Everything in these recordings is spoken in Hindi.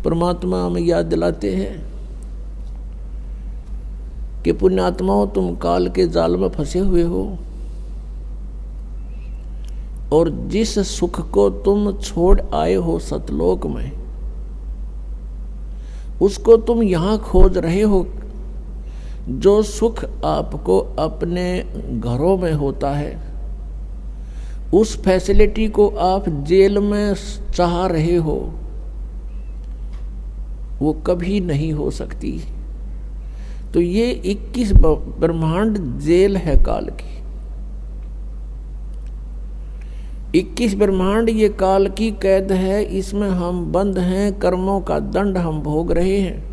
परमात्मा हमें याद दिलाते हैं कि पुण्यात्माओं, तुम काल के जाल में फंसे हुए हो और जिस सुख को तुम छोड़ आए हो सतलोक में, उसको तुम यहां खोज रहे हो। जो सुख आपको अपने घरों में होता है, उस फैसिलिटी को आप जेल में चाह रहे हो, वो कभी नहीं हो सकती। तो ये 21 ब्रह्मांड जेल है काल की। 21 ब्रह्मांड ये काल की कैद है, इसमें हम बंद हैं, कर्मों का दंड हम भोग रहे हैं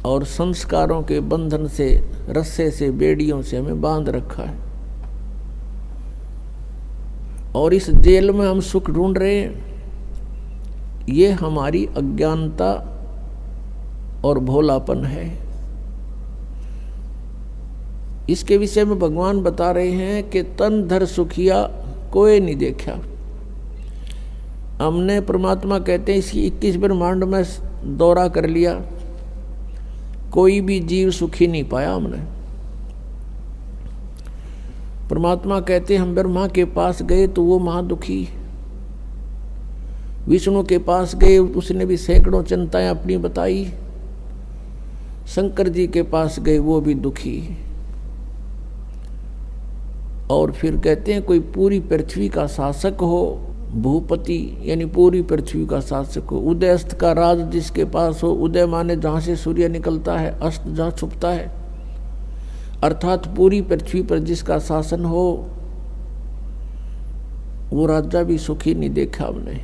और संस्कारों के बंधन से, रस्से से, बेड़ियों से हमें बांध रखा है और इस जेल में हम सुख ढूंढ रहे हैं। ये हमारी अज्ञानता और भोलापन है। इसके विषय में भगवान बता रहे हैं कि तन धर सुखिया कोई नहीं देखा। हमने, परमात्मा कहते हैं, इसकी 21 ब्रह्मांड में दौरा कर लिया, कोई भी जीव सुखी नहीं पाया हमने। परमात्मा कहते हैं हम ब्रह्मा के पास गए तो वो महादुखी, विष्णु के पास गए उसने भी सैकड़ों चिंताएं अपनी बताई, शंकर जी के पास गए वो भी दुखी। और फिर कहते हैं कोई पूरी पृथ्वी का शासक हो, भूपति यानी पूरी पृथ्वी का शासक हो, उदय अस्त का राज जिसके पास हो, उदय माने जहाँ से सूर्य निकलता है, अस्त जहाँ छुपता है, अर्थात पूरी पृथ्वी पर जिसका शासन हो, वो राजा भी सुखी नहीं देखा हमने।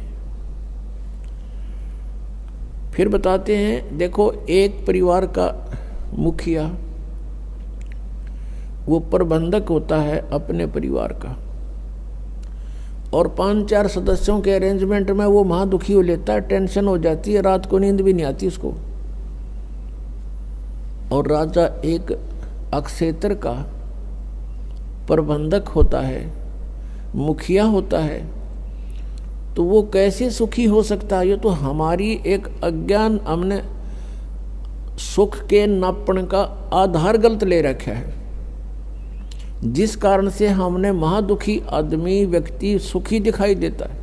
फिर बताते हैं, देखो एक परिवार का मुखिया वो प्रबंधक होता है अपने परिवार का, और 5-4 सदस्यों के अरेंजमेंट में वो महादुखी हो लेता है, टेंशन हो जाती है, रात को नींद भी नहीं आती उसको। और राजा एक अक्षेत्र का प्रबंधक होता है, मुखिया होता है, तो वो कैसे सुखी हो सकता है? ये तो हमारी एक अज्ञान, हमने सुख के नापण का आधार गलत ले रखा है, जिस कारण से हमने महादुखी आदमी, व्यक्ति सुखी दिखाई देता है।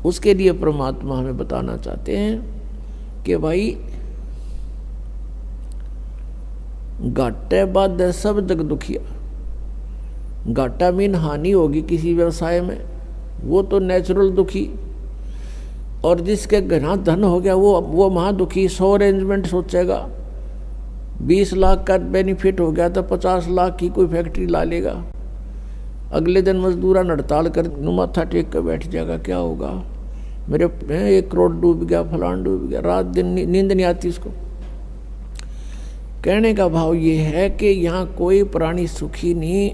उसके लिए परमात्मा हमें बताना चाहते हैं कि भाई घाटे बाद सब जग दुखिया। घाटा मीन हानि होगी किसी व्यवसाय में, वो तो नेचुरल दुखी, और जिसके घना धन हो गया वो महादुखी। 100 अरेंजमेंट सोचेगा, 20 लाख का बेनिफिट हो गया तो 50 लाख की कोई फैक्ट्री ला लेगा, अगले दिन मजदूरा हड़ताल कर माथा टेक कर बैठ जाएगा, क्या होगा, मेरे 1 करोड़ डूब गया, फलान डूब गया, रात दिन नींद नहीं आती उसको। कहने का भाव ये है कि यहाँ कोई प्राणी सुखी नहीं,